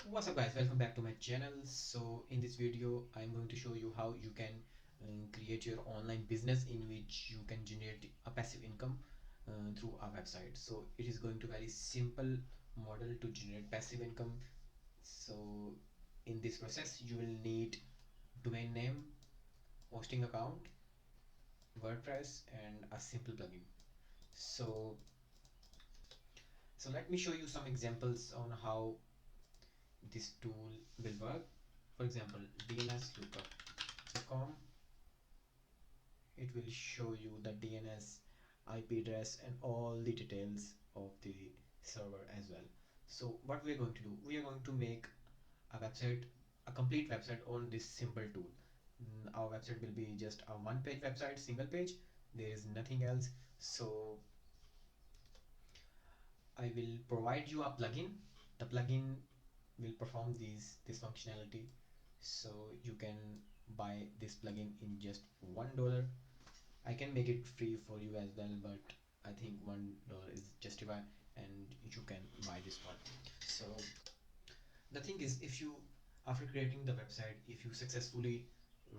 What's up guys, welcome back to my channel. So in this video I'm going to show you how you can create your online business in which you can generate a passive income through our website. So it is going to very simple model to generate passive income. So in this process you will need domain name, hosting account, WordPress and a simple plugin. So so let me show you some examples on how this tool will work. For example, dnslookup.com, it will show you the DNS, IP address and all the details of the server as well. So what we are going to do, we are going to make a website, a complete website on this simple tool. Our website will be just a one page website, single page, there is nothing else. So I will provide you a plugin. The plugin will perform this functionality. So you can buy this plugin in just $1. I can make it free for you as well, but I think $1 is justified and you can buy this one. So the thing is, if you, after creating the website, if you successfully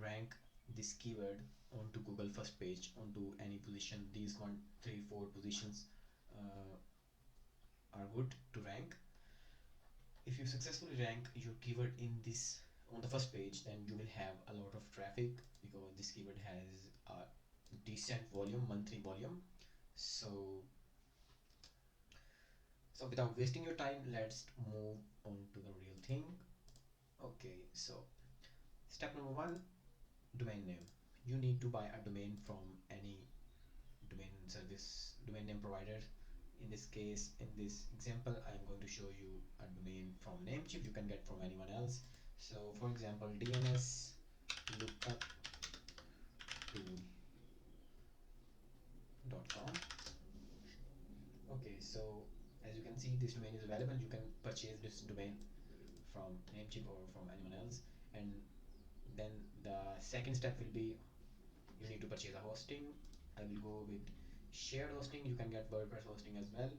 rank this keyword onto Google first page, onto any position, these 1, 3, 4 positions uh, are good to rank. If you successfully rank your keyword in this on the first page, then you will have a lot of traffic because this keyword has a decent volume, monthly volume. So so without wasting your time, let's move on to the real thing. Okay, so step number one, domain name. You need to buy a domain from any domain service, domain name provider. In this case, in this example, I'm going to show you a domain from Namecheap. You can get from anyone else. So for example, DNS lookup.com. Okay, so as you can see, this domain is available. You can purchase this domain from Namecheap or from anyone else. And then the second step will be, you need to purchase a hosting. I will go with shared hosting. You can get WordPress hosting as well.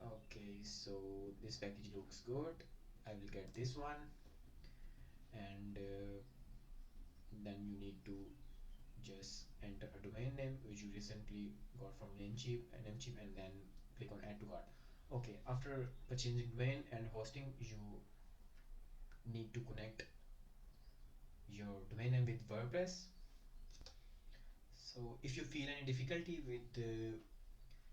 Okay, so this package looks good. I will get this one. And then you need to just enter a domain name which you recently got from Namecheap, and then click on add to cart. Okay, after purchasing domain and hosting, you need to connect your domain name with WordPress. So if you feel any difficulty with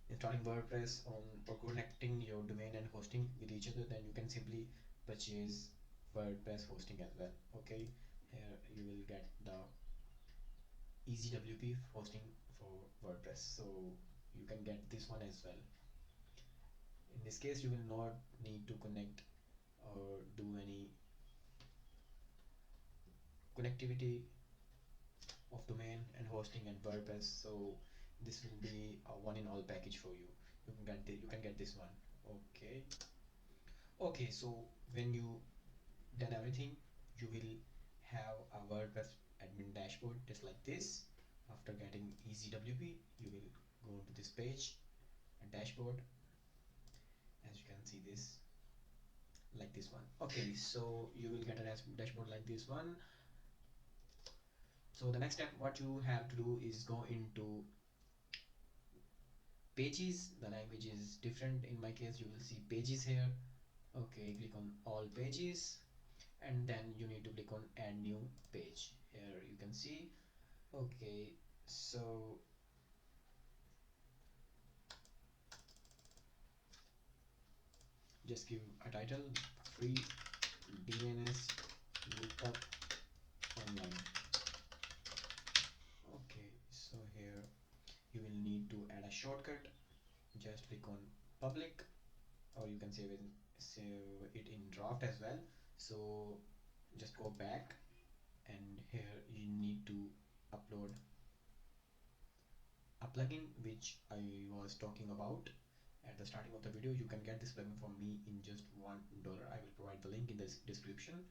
installing WordPress on or connecting your domain and hosting with each other, then you can simply purchase WordPress hosting as well. Okay, here you will get the EasyWP hosting for WordPress, so you can get this one as well. In this case, you will not need to connect or do any connectivity of domain and hosting and WordPress. So this will be a one in all package for you. You can get this one. Okay. Okay, so when you done everything, you will have a WordPress admin dashboard just like this. After getting EasyWP, you will go to this page, a dashboard, as you can see this, like this one. Okay, so you will get a dashboard like this one. So the next step, what you have to do is go into pages. The language is different. In my case, you will see pages here. Okay, click on all pages, and then you need to click on add new page. Here you can see. Okay, so just give a title, free DNS lookup online. Okay, so here you will need to add a shortcut. Just click on public, or you can save it in draft as well. So just go back, and here you need to upload a plugin which I was talking about at the starting of the video. You can get this plugin from me in just $1. I will provide the link in the description.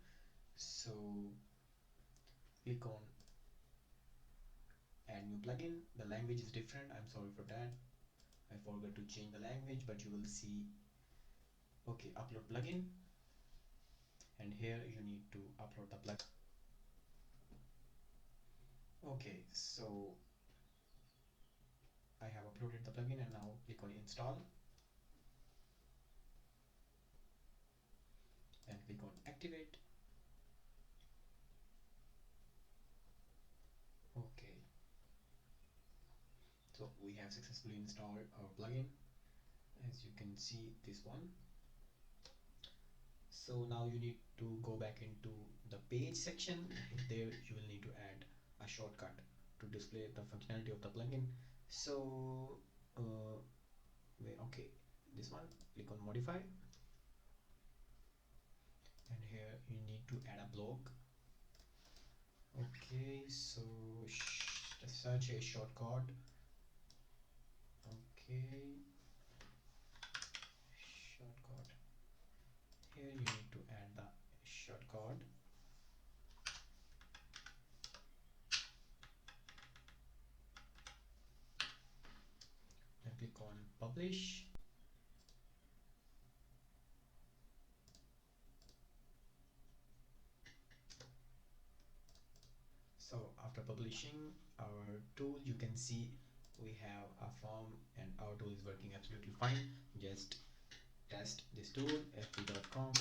So click on add new plugin. The language is different, I'm sorry for that. I forgot to change the language, but you will see. Okay, upload plugin, and here you need to upload the plugin. Okay, so I have uploaded the plugin and now click on install and click on activate. Okay, so we have successfully installed our plugin, as you can see this one. So now you need to go back into the page section. There you will need to add a shortcut to display the functionality of the plugin. So okay, this one, click on modify, and here you need to add a block. Okay, so search a shortcut. Okay, shortcut. Here you need to add the shortcut. Then click on publish. So after publishing our tool, you can see we have a form and our tool is working absolutely fine. Just test this tool fb.com.